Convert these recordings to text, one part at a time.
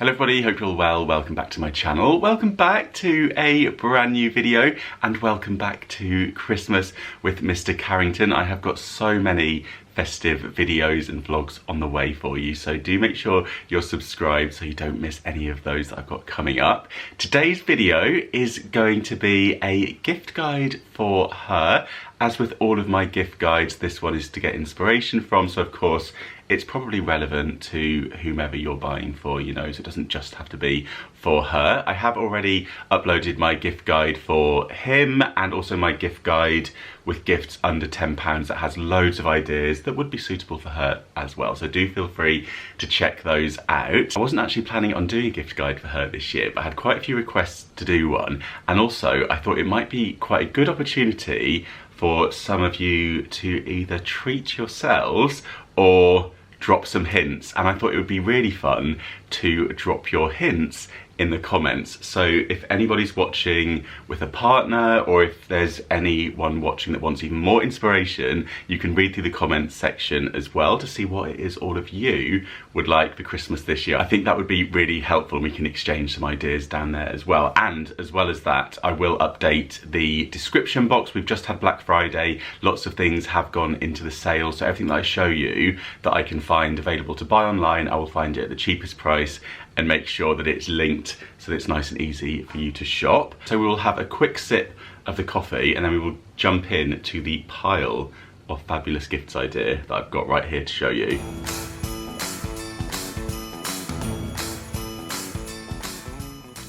Hello everybody, hope you're all well. Welcome back to my channel. Welcome back to a brand new video and welcome back to Christmas with Mr. Carrington. I have got so many festive videos and vlogs on the way for you, so do make sure you're subscribed so you don't miss any of those that I've got coming up. Today's video is going to be a gift guide for her. As with all of my gift guides, this one is to get inspiration from, so of course it's probably relevant to whomever you're buying for, you know, so it doesn't just have to be for her. I have already uploaded my gift guide for him and also my gift guide with gifts under £10 that has loads of ideas that would be suitable for her as well. So do feel free to check those out. I wasn't actually planning on doing a gift guide for her this year, but I had quite a few requests to do one. And also I thought it might be quite a good opportunity for some of you to either treat yourselves or drop some hints, and I thought it would be really fun to drop your hints in the comments. So if anybody's watching with a partner or if there's anyone watching that wants even more inspiration, you can read through the comments section as well to see what it is all of you would like for Christmas this year. I think that would be really helpful and we can exchange some ideas down there as well. And as well as that, I will update the description box. We've just had Black Friday. Lots of things have gone into the sale, so everything that I show you that I can find available to buy online, I will find it at the cheapest price and make sure that it's linked so that it's nice and easy for you to shop. So we will have a quick sip of the coffee and then we will jump in to the pile of fabulous gifts idea that I've got right here to show you.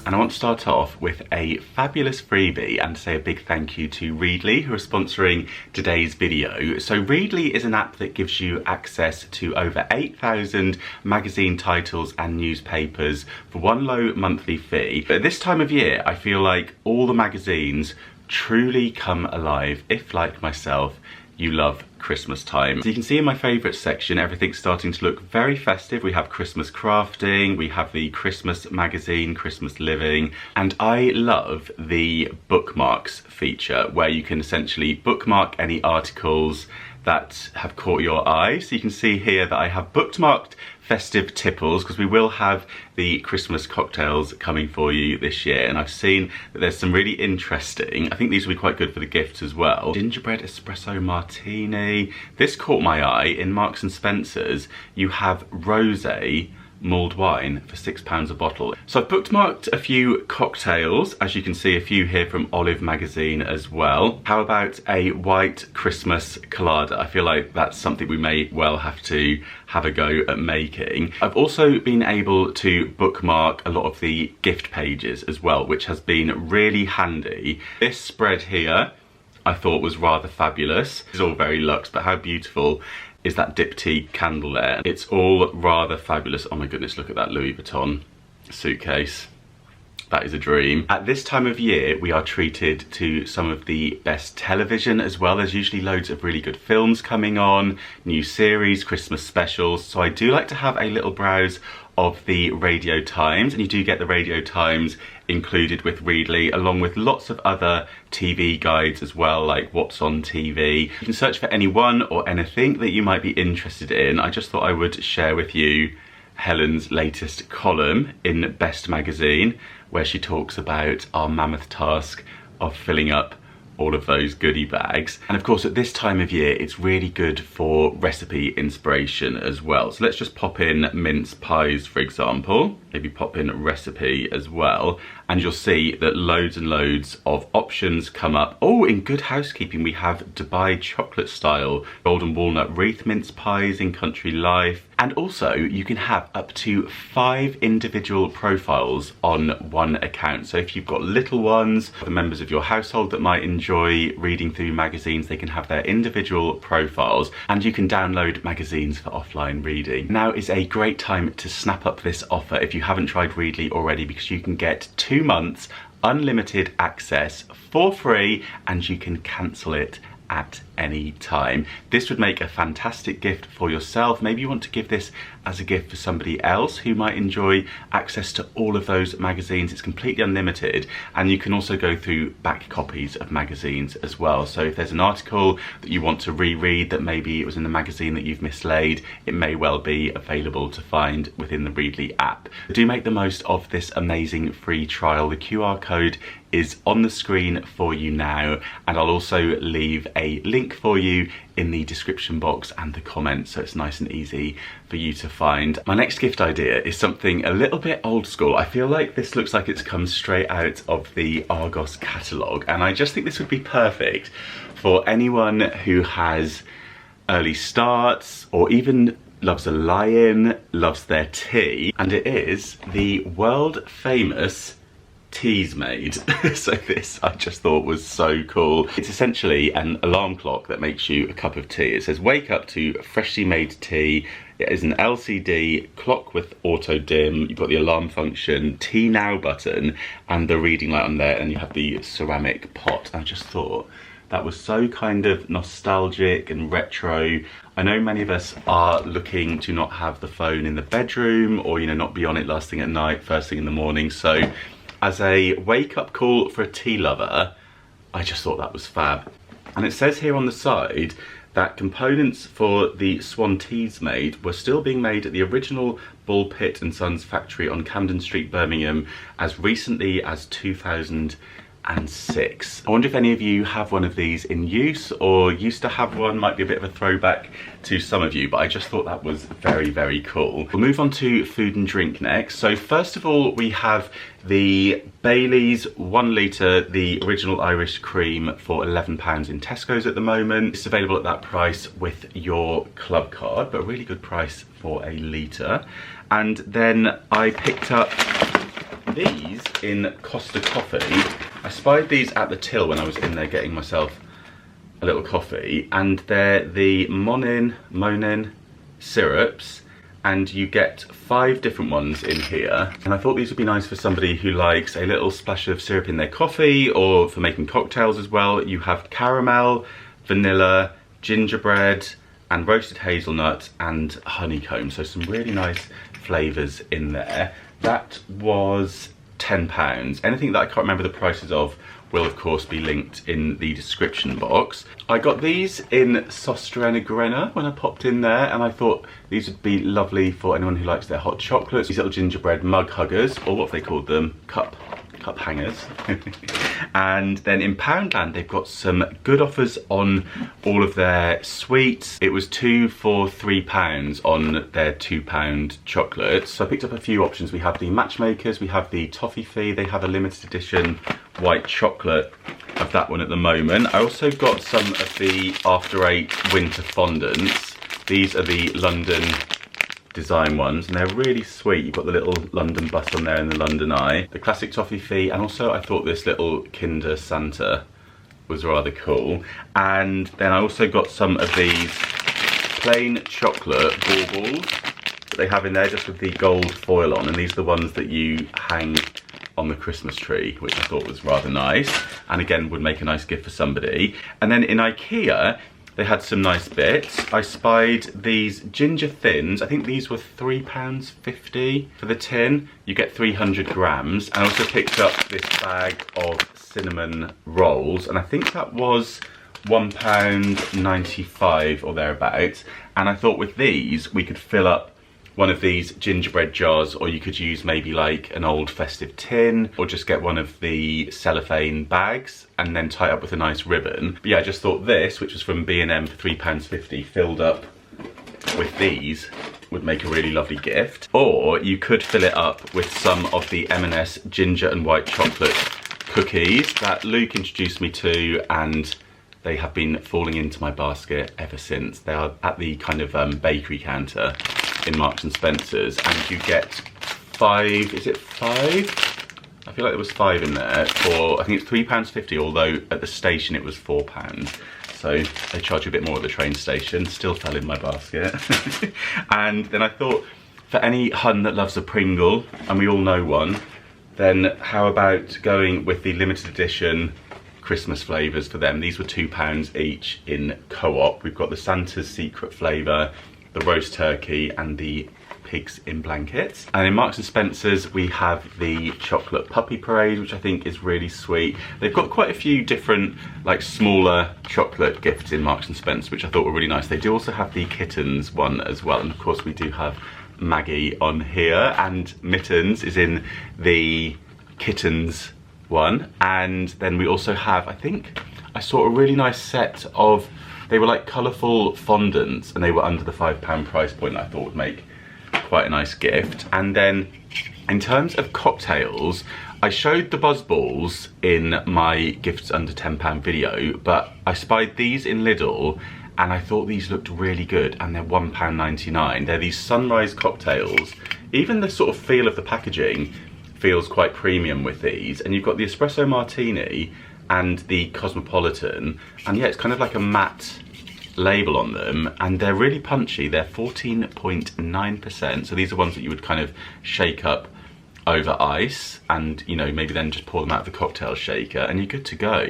And I want to start off with a fabulous freebie and say a big thank you to Readly, who are sponsoring today's video. So Readly is an app that gives you access to over 8,000 magazine titles and newspapers for one low monthly fee. But at this time of year, I feel like all the magazines truly come alive if, like myself, you love Christmas time. So you can see in my favourites section, everything's starting to look very festive. We have Christmas crafting, we have the Christmas magazine, Christmas living, and I love the bookmarks feature where you can essentially bookmark any articles that have caught your eye. So you can see here that I have bookmarked festive tipples because we will have the Christmas cocktails coming for you this year, and I've seen that there's some really interesting, I think these will be quite good for the gifts as well. Gingerbread espresso martini. This caught my eye. In Marks and Spencer's you have rosé mulled wine for £6 a bottle. So I've bookmarked a few cocktails, as you can see a few here from Olive magazine as well. How about a white Christmas colada? I feel like that's something we may well have to have a go at making. I've also been able to bookmark a lot of the gift pages as well, which has been really handy. This spread here I thought was rather fabulous. It's all very luxe, but how beautiful is that diptyque candle there? It's all rather fabulous. Oh my goodness, look at that Louis Vuitton suitcase. That is a dream. At this time of year, we are treated to some of the best television as well. There's usually loads of really good films coming on, new series, Christmas specials. So I do like to have a little browse of the Radio Times, and you do get the Radio Times included with Readly, along with lots of other TV guides as well, like what's on TV. You can search for anyone or anything that you might be interested in. I just thought I would share with you Helen's latest column in Best Magazine, where she talks about our mammoth task of filling up all of those goodie bags. And of course at this time of year it's really good for recipe inspiration as well. So let's just pop in mince pies, for example, maybe pop in recipe as well, and you'll see that loads and loads of options come up. Oh, in Good Housekeeping we have Dubai chocolate style golden walnut wreath mince pies in Country Life. And also you can have up to 5 individual profiles on one account. So if you've got little ones, the members of your household that might enjoy reading through magazines, they can have their individual profiles, and you can download magazines for offline reading. Now is a great time to snap up this offer if you haven't tried Readly already, because you can get 2 months unlimited access for free and you can cancel it at any time. This would make a fantastic gift for yourself. Maybe you want to give this as a gift for somebody else who might enjoy access to all of those magazines. It's completely unlimited, and you can also go through back copies of magazines as well. So if there's an article that you want to reread that maybe it was in the magazine that you've mislaid, it may well be available to find within the Readly app. Do make the most of this amazing free trial. The QR code is on the screen for you now, and I'll also leave a link for you in the description box and the comments, so it's nice and easy for you to find. My next gift idea is something a little bit old school. I feel like this looks like it's come straight out of the Argos catalogue, and I just think this would be perfect for anyone who has early starts or even loves a lie-in, loves their tea, and it is the world famous Teasmade. So this I just thought was so cool. It's essentially an alarm clock that makes you a cup of tea. It says wake up to freshly made tea. It is an LCD clock with auto dim. You've got the alarm function, tea now button, and the reading light on there, and you have the ceramic pot. I just thought that was so kind of nostalgic and retro. I know many of us are looking to not have the phone in the bedroom, or not be on it last thing at night, first thing in the morning. So as a wake-up call for a tea lover, I just thought that was fab. And it says here on the side that components for the Swan Teasmade were still being made at the original Bull Pitt and Sons factory on Camden Street, Birmingham, as recently as 2006. I wonder if any of you have one of these in use or used to have one. Might be a bit of a throwback to some of you, but I just thought that was very, very cool. We'll move on to food and drink next. So first of all, we have the Bailey's 1 litre, the original Irish cream for £11 in Tesco's at the moment. It's available at that price with your club card, but a really good price for a litre. And then I picked up these in Costa Coffee. I spied these at the till when I was in there getting myself a little coffee, and they're the Monin syrups, and you get 5 different ones in here. And I thought these would be nice for somebody who likes a little splash of syrup in their coffee, or for making cocktails as well. You have caramel, vanilla, gingerbread, and roasted hazelnut and honeycomb, so some really nice flavours in there. That was £10. Anything that I can't remember the prices of will of course be linked in the description box. I got these in Sostrena Grena when I popped in there, and I thought these would be lovely for anyone who likes their hot chocolates. These little gingerbread mug huggers, or what have they called them? Cup hangers. And then in Poundland they've got some good offers on all of their sweets. It was 2 for £3 on their £2 chocolates. So I picked up a few options. We have the Matchmakers, we have the Toffee Fee, they have a limited edition white chocolate of that one at the moment. I also got some of the After 8 winter fondants. These are the London design ones, and they're really sweet. You've got the little London bus on there and the London Eye, the classic Toffee Fee, and also I thought this little Kinder Santa was rather cool. And then I also got some of these plain chocolate baubles that they have in there, just with the gold foil on, and these are the ones that you hang on the Christmas tree, which I thought was rather nice, and again would make a nice gift for somebody. And then in IKEA they had some nice bits. I spied these ginger thins. I think these were £3.50 for the tin. You get 300 grams. And I also picked up this bag of cinnamon rolls, and I think that was £1.95 or thereabouts. And I thought with these we could fill up one of these gingerbread jars, or you could use maybe like an old festive tin, or just get one of the cellophane bags and then tie it up with a nice ribbon. But yeah, I just thought this, which was from B&M for £3.50, filled up with these would make a really lovely gift. Or you could fill it up with some of the M&S ginger and white chocolate cookies that Luke introduced me to, and they have been falling into my basket ever since. They are at the kind of bakery counter in Marks and Spencer's, and you get 5, is it 5? I feel like there was 5 in there for, I think it's £3.50, although at the station it was £4. So they charge you a bit more at the train station. Still fell in my basket. And then I thought, for any hun that loves a Pringle, and we all know one, then how about going with the limited edition Christmas flavours for them. These were £2 each in Co-op. We've got the Santa's Secret flavour, the roast turkey and the pigs in blankets. And in Marks and Spencer's we have the chocolate puppy parade, which I think is really sweet. They've got quite a few different like smaller chocolate gifts in Marks and Spencer, which I thought were really nice. They do also have the kittens one as well, and of course we do have Maggie on here, and Mittens is in the kittens one. And then we also have, I think I saw a really nice set of, they were like colourful fondants and they were under the £5 price point. I thought would make quite a nice gift. And then in terms of cocktails, I showed the buzz balls in my gifts under £10 video, but I spied these in Lidl and I thought these looked really good, and they're £1.99. They're these sunrise cocktails. Even the sort of feel of the packaging feels quite premium with these, and you've got the espresso martini and the cosmopolitan, and yeah, it's kind of like a matte label on them, and they're really punchy. They're 14.9%, so these are ones that you would kind of shake up over ice and, you know, maybe then just pour them out of the cocktail shaker and you're good to go.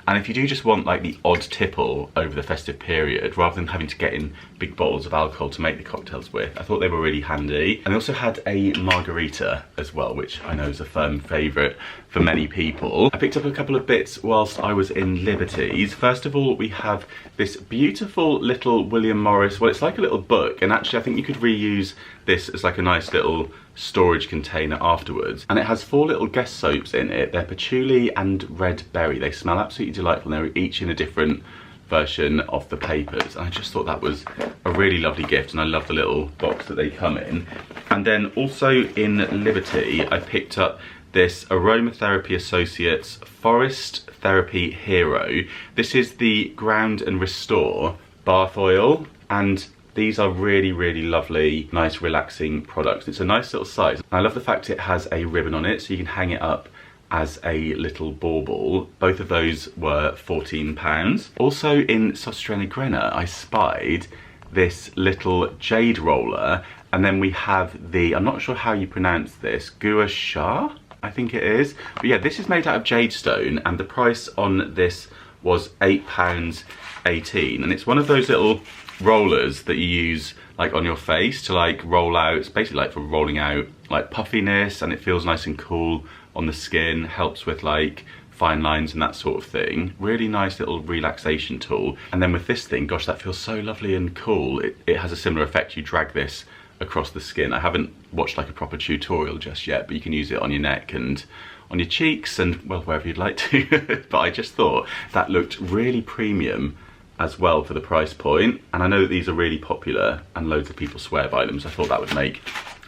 And if you do just want like the odd tipple over the festive period, rather than having to get in big bottles of alcohol to make the cocktails with, I thought they were really handy. And they also had a margarita as well, which I know is a firm favourite for many people. I picked up a couple of bits whilst I was in Liberty's. First of all, we have this beautiful little William Morris, well, it's like a little book, and actually I think you could reuse this as like a nice little storage container afterwards. And it has 4 little guest soaps in it. They're patchouli and red berry. They smell absolutely delightful. They're each in a different version of the papers, and I just thought that was a really lovely gift, and I love the little box that they come in. And then also in Liberty, I picked up this Aromatherapy Associates Forest Therapy Hero. This is the Ground and Restore bath oil, and these are really, really lovely, nice, relaxing products. It's a nice little size. And I love the fact it has a ribbon on it, so you can hang it up as a little bauble. Both of those were £14. Also in Sostrena Grena, I spied this little jade roller, and then we have the, I'm not sure how you pronounce this, gua sha, I think it is. But yeah, this is made out of jade stone, and the price on this was £8.18. And it's one of those little rollers that you use like on your face to like roll out. It's basically like for rolling out like puffiness, and it feels nice and cool on the skin, helps with like fine lines and that sort of thing. Really nice little relaxation tool. And then with this thing, gosh, that feels so lovely and cool. It has a similar effect. You drag this across the skin. I haven't watched like a proper tutorial just yet, but you can use it on your neck and on your cheeks and, well, wherever you'd like to. But I just thought that looked really premium as well for the price point. And I know that these are really popular and loads of people swear by them, so I thought that would make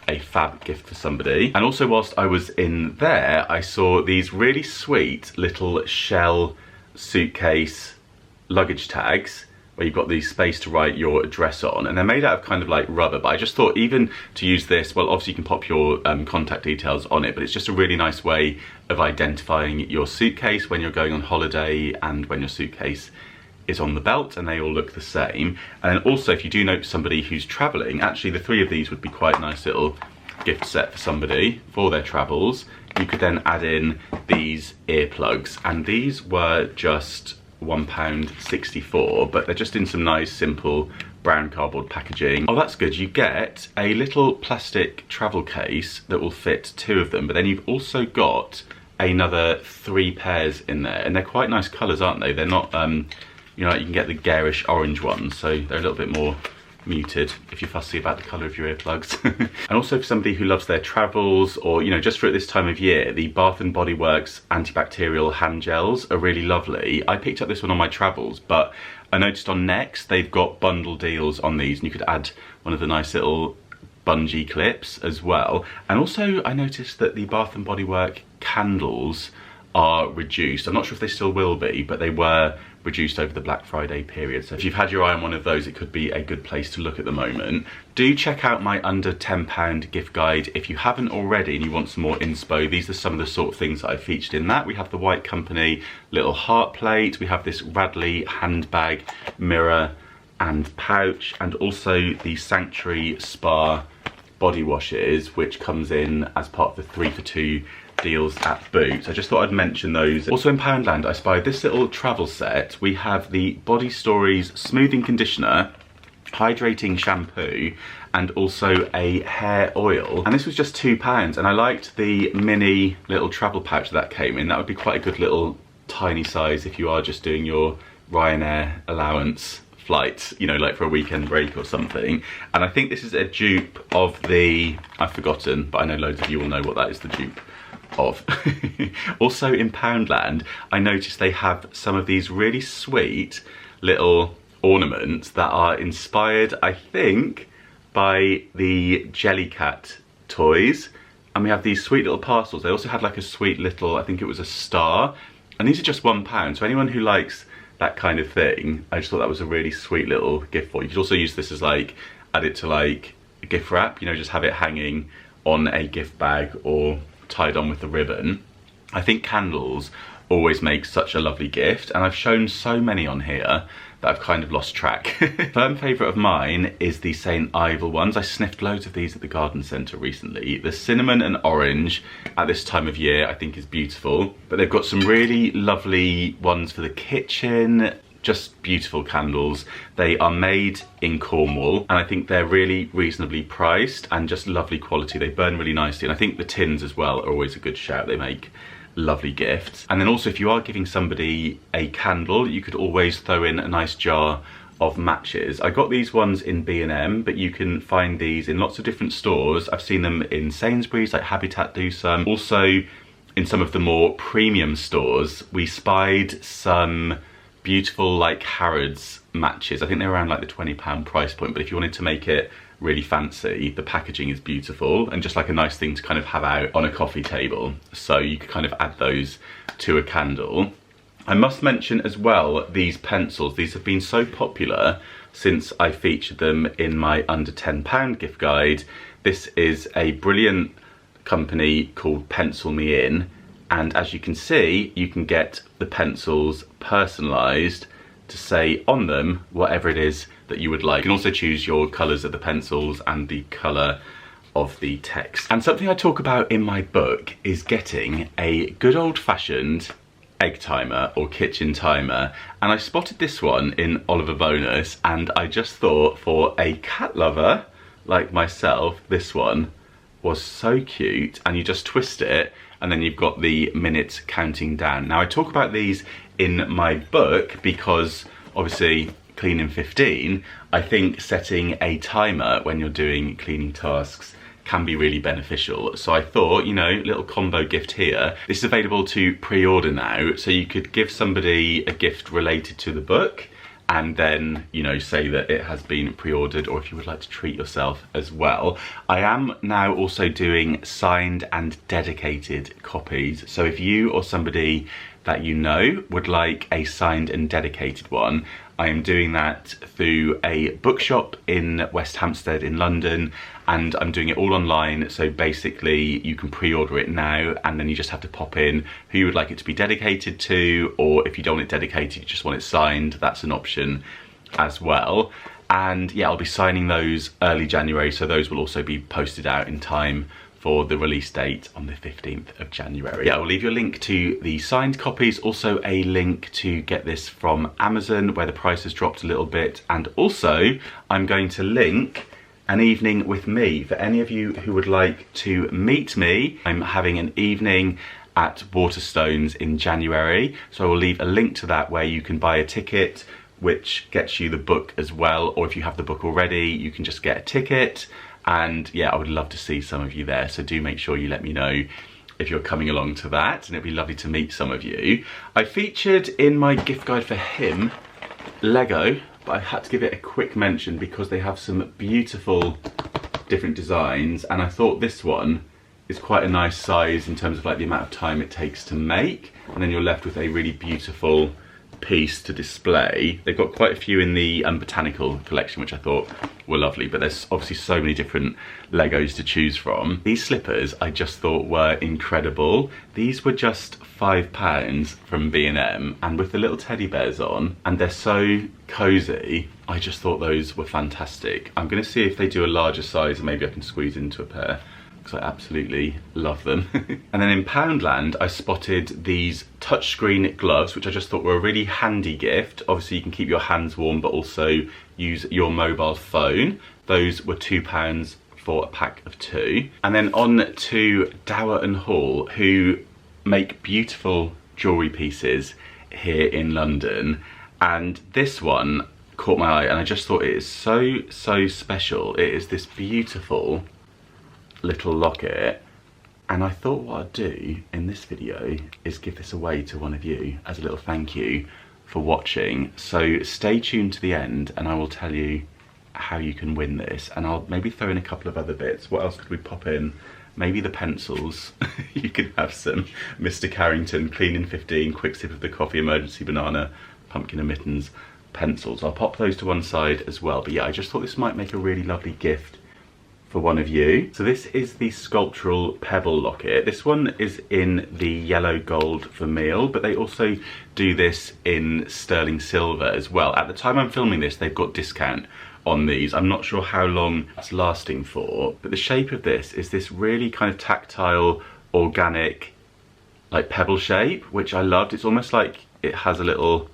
a fab gift for somebody. And also whilst I was in there, I saw these really sweet little shell suitcase luggage tags where you've got the space to write your address on, and they're made out of kind of like rubber, but I just thought even to use this, well, obviously you can pop your contact details on it, but it's just a really nice way of identifying your suitcase when you're going on holiday and when your suitcase is on the belt, and they all look the same. And then also, if you do know somebody who's traveling, actually the 3 of these would be quite a nice little gift set for somebody for their travels. You could then add in these earplugs, and these were just £1.64, but they're just in some nice simple brown cardboard packaging. Oh, that's good. You get a little plastic travel case that will fit 2 of them, but then you've also got another 3 pairs in there, and they're quite nice colours, aren't they? They're not you know, you can get the garish orange ones, so they're a little bit more muted if you're fussy about the colour of your earplugs. And also for somebody who loves their travels, or, you know, just for at this time of year, the Bath & Body Works antibacterial hand gels are really lovely. I picked up this one on my travels, but I noticed on Next they've got bundle deals on these, and you could add one of the nice little bungee clips as well. And also I noticed that the Bath & Body Works candles are reduced. I'm not sure if they still will be, but they were reduced over the Black Friday period. So if you've had your eye on one of those, it could be a good place to look at the moment. Do check out my under £10 gift guide if you haven't already and you want some more inspo. These are some of the sort of things that I featured in that. We have the White Company little heart plate, we have this Radley handbag, mirror and pouch, and also the Sanctuary Spa body washes, which comes in as part of the 3 for 2 deals at Boots. I just thought I'd mention those. Also in Poundland, I spied this little travel set. We have the Body Stories smoothing conditioner, hydrating shampoo, and also a hair oil. And this was just £2, and I liked the mini little travel pouch that came in. That would be quite a good little tiny size if you are just doing your Ryanair allowance flight, you know, like for a weekend break or something. And I think this is a dupe of the, I've forgotten, but I know loads of you will know what that is the dupe of. Also in Poundland, I noticed they have some of these really sweet little ornaments that are inspired, I think, by the Jellycat toys. And we have these sweet little parcels. They also had like a sweet little, I think it was a star, and these are just £1. So anyone who likes that kind of thing, I just thought that was a really sweet little gift for you. You could also use this as like, add it to like a gift wrap, you know, just have it hanging on a gift bag or tied on with the ribbon. I think candles always make such a lovely gift, and I've shown so many on here that I've kind of lost track. Firm favourite of mine is the St. Ivel ones. I sniffed loads of these at the garden centre recently. The cinnamon and orange at this time of year I think is beautiful, but they've got some really lovely ones for the kitchen. Just beautiful candles. They are made in Cornwall, and I think they're really reasonably priced and just lovely quality. They burn really nicely, and I think the tins as well are always a good shout. They make lovely gifts. And then also, if you are giving somebody a candle, you could always throw in a nice jar of matches. I got these ones in B&M, but you can find these in lots of different stores. I've seen them in Sainsbury's, like Habitat do some. Also in some of the more premium stores, we spied some beautiful like Harrods matches. I think they're around like the £20 price point, but if you wanted to make it really fancy, the packaging is beautiful and just like a nice thing to kind of have out on a coffee table. So you could kind of add those to a candle. I must mention as well these pencils. These have been so popular since I featured them in my under £10 gift guide. This is a brilliant company called Pencil Me In, and as you can see, you can get the pencils personalised to say on them whatever it is that you would like. You can also choose your colours of the pencils and the colour of the text. And something I talk about in my book is getting a good old-fashioned egg timer or kitchen timer, and I spotted this one in Oliver Bonus, and I just thought, for a cat lover like myself, this one was so cute. And you just twist it and then you've got the minutes counting down. Now I talk about these in my book because obviously cleaning 15, I think setting a timer when you're doing cleaning tasks can be really beneficial. So I thought, you know, little combo gift here. This is available to pre-order now, so you could give somebody a gift related to the book and then, you know, say that it has been pre-ordered, or if you would like to treat yourself as well. I am now also doing signed and dedicated copies. So if you or somebody that you know would like a signed and dedicated one, I am doing that through a bookshop in West Hampstead in London, and I'm doing it all online. So basically you can pre-order it now, and then you just have to pop in who you would like it to be dedicated to, or if you don't want it dedicated, you just want it signed, that's an option as well. And yeah, I'll be signing those early January, so those will also be posted out in time for the release date on the 15th of January. Yeah, I'll leave you a link to the signed copies, also a link to get this from Amazon where the price has dropped a little bit, and also I'm going to link an evening with me for any of you who would like to meet me. I'm having an evening at Waterstones in January, so I will leave a link to that where you can buy a ticket, which gets you the book as well, or if you have the book already, you can just get a ticket. And yeah, I would love to see some of you there, so do make sure you let me know if you're coming along to that, and it'd be lovely to meet some of you. I featured in my gift guide for him Lego, but I had to give it a quick mention because they have some beautiful different designs, and I thought this one is quite a nice size in terms of like the amount of time it takes to make, and then you're left with a really beautiful piece to display. They've got quite a few in the botanical collection, which I thought were lovely, but there's obviously so many different Legos to choose from. These slippers I just thought were incredible. These were just £5 from B&M, and with the little teddy bears on, and they're so cozy, I just thought those were fantastic. I'm gonna see if they do a larger size and maybe I can squeeze into a pair, because I absolutely love them. And then in Poundland, I spotted these touchscreen gloves, which I just thought were a really handy gift. Obviously you can keep your hands warm, but also use your mobile phone. Those were £2 for a pack of 2. And then on to Dower and Hall, who make beautiful jewellery pieces here in London. And this one caught my eye, and I just thought it is so special. It is this beautiful little locket, and I thought what I'd do in this video is give this away to one of you as a little thank you for watching. So stay tuned to the end and I will tell you how you can win this, and I'll maybe throw in a couple of other bits. What else could we pop in? Maybe the pencils. You can have some Mr. Carrington, clean in 15, quick sip of the coffee, emergency banana, pumpkin and mittens pencils. I'll pop those to one side as well. But yeah, I just thought this might make a really lovely gift for one of you. So this is the sculptural pebble locket. This one is in the yellow gold vermeil, but they also do this in sterling silver as well. At the time I'm filming this, they've got discount on these. I'm not sure how long it's lasting for, but the shape of this is this really kind of tactile, organic, like pebble shape, which I loved. It's almost like it has a little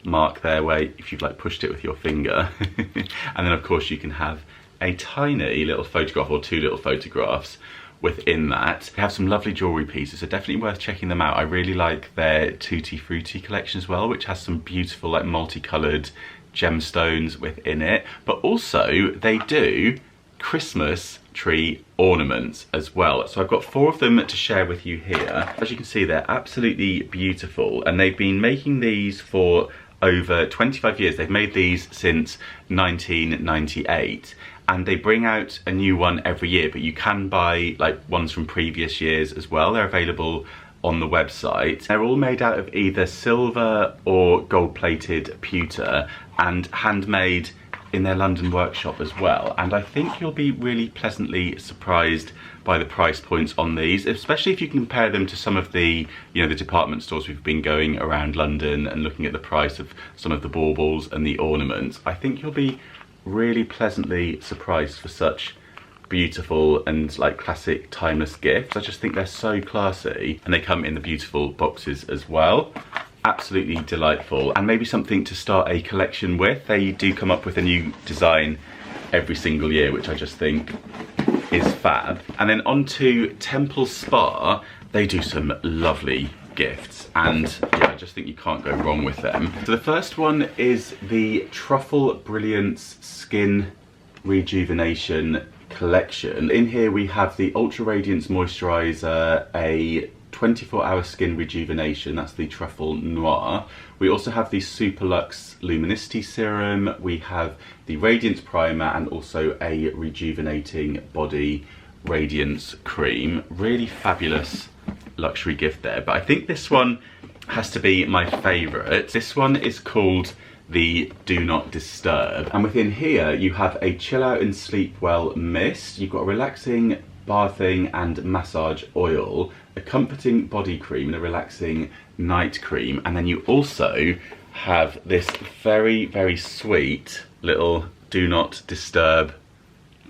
mark there where if you've like pushed it with your finger, and then of course you can have a tiny little photograph or 2 little photographs within that. They have some lovely jewellery pieces, so definitely worth checking them out. I really like their Tutti Frutti collection as well, which has some beautiful like multicoloured gemstones within it, but also they do Christmas tree ornaments as well. So I've got 4 of them to share with you here. As you can see, they're absolutely beautiful, and they've been making these for over 25 years. They've made these since 1998, and they bring out a new one every year, but you can buy like ones from previous years as well. They're available on the website. They're all made out of either silver or gold-plated pewter and handmade in their London workshop as well. And I think you'll be really pleasantly surprised by the price points on these, especially if you compare them to some of the, you know, the department stores we've been going around London and looking at the price of some of the baubles and the ornaments. I think you'll be really pleasantly surprised for such beautiful and like classic timeless gifts. I just think they're so classy, and they come in the beautiful boxes as well. Absolutely delightful, and maybe something to start a collection with. They do come up with a new design every single year, which I just think is fab. And then on to Temple Spa. They do some lovely gifts, and yeah, I just think you can't go wrong with them. So the first one is the Truffle Brilliance Skin Rejuvenation collection. In here we have the Ultra Radiance Moisturiser, a 24-hour skin rejuvenation, that's the Truffle Noir. We also have the Super Luxe Luminicity Serum, we have the Radiance Primer, and also a rejuvenating body radiance cream. Really fabulous luxury gift there, but I think this one has to be my favourite. This one is called the Do Not Disturb, and within here you have a chill out and sleep well mist, you've got a relaxing bathing and massage oil, a comforting body cream and a relaxing night cream, and then you also have this very sweet little Do Not Disturb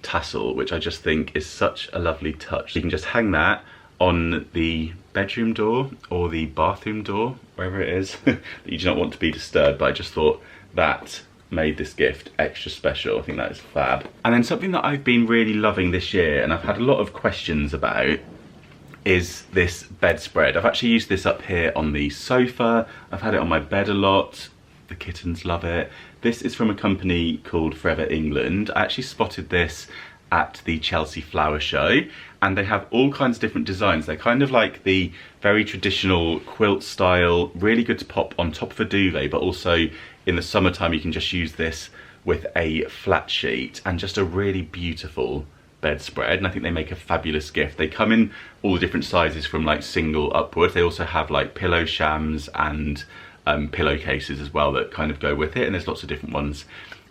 tassel, which I just think is such a lovely touch. You can just hang that on the bedroom door or the bathroom door, wherever it is that you do not want to be disturbed. But I just thought that made this gift extra special. I think that is fab. And then something that I've been really loving this year, and I've had a lot of questions about, is this bedspread. I've actually used this up here on the sofa. I've had it on my bed a lot. The kittens love it. This is from a company called Forever England. I actually spotted this at the Chelsea Flower Show, and they have all kinds of different designs. They're kind of like the very traditional quilt style, really good to pop on top of a duvet, but also in the summertime you can just use this with a flat sheet, and just a really beautiful bedspread. And I think they make a fabulous gift. They come in all the different sizes from like single upwards. They also have like pillow shams and pillowcases as well that kind of go with it, and there's lots of different ones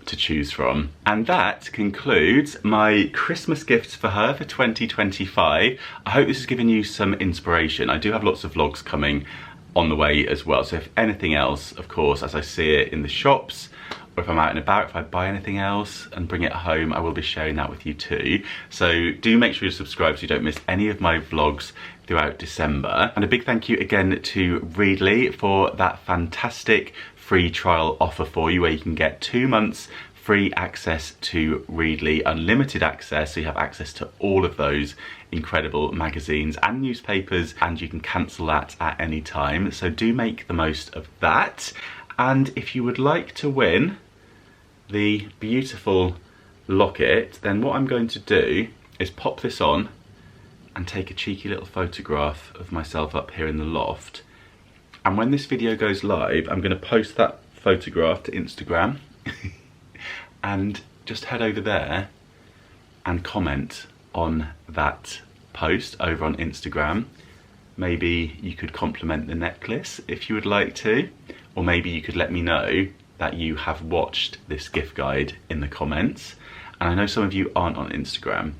to choose from. And that concludes my Christmas gifts for her for 2025. I hope this has given you some inspiration. I do have lots of vlogs coming on the way as well, so if anything else, of course, as I see it in the shops, or if I'm out and about, if I buy anything else and bring it home, I will be sharing that with you too. So do make sure you're subscribed so you don't miss any of my vlogs throughout December. And a big thank you again to Readly for that fantastic free trial offer for you, where you can get 2 months free access to Readly, unlimited access, so you have access to all of those incredible magazines and newspapers, and you can cancel that at any time. So do make the most of that. And if you would like to win the beautiful locket, then what I'm going to do is pop this on and take a cheeky little photograph of myself up here in the loft. And when this video goes live, I'm going to post that photograph to Instagram and just head over there and comment on that post over on Instagram. Maybe you could compliment the necklace if you would like to, or maybe you could let me know that you have watched this gift guide in the comments. And I know some of you aren't on Instagram,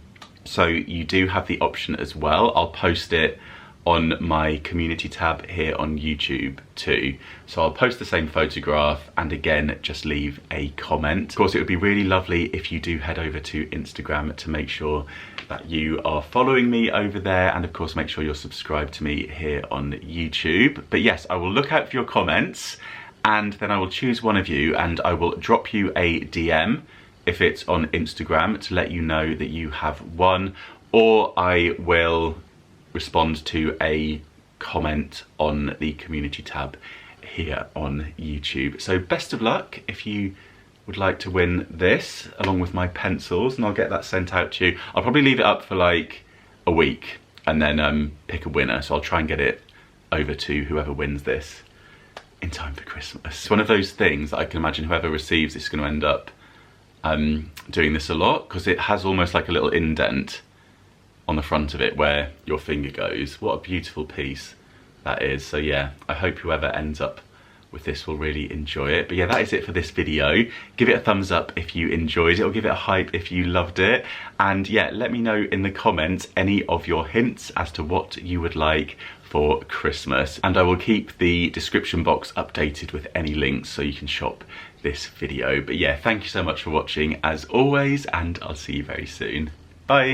so you do have the option as well. I'll post it on my community tab here on YouTube too. So I'll post the same photograph and again, just leave a comment. Of course, it would be really lovely if you do head over to Instagram to make sure that you are following me over there, and of course make sure you're subscribed to me here on YouTube. But yes, I will look out for your comments, and then I will choose one of you and I will drop you a DM if it's on Instagram to let you know that you have won, or I will respond to a comment on the community tab here on YouTube. So best of luck if you would like to win this, along with my pencils, and I'll get that sent out to you. I'll probably leave it up for like a week and then pick a winner. So I'll try and get it over to whoever wins this in time for Christmas. It's one of those things that I can imagine whoever receives this is going to end up doing this a lot, because it has almost like a little indent on the front of it where your finger goes. What a beautiful piece that is. So yeah, I hope whoever ends up with this will really enjoy it. But yeah, that is it for this video. Give it a thumbs up if you enjoyed it, or give it a hype if you loved it. And yeah, let me know in the comments any of your hints as to what you would like for Christmas. And I will keep the description box updated with any links so you can shop this video. But yeah, thank you so much for watching as always, and I'll see you very soon. Bye.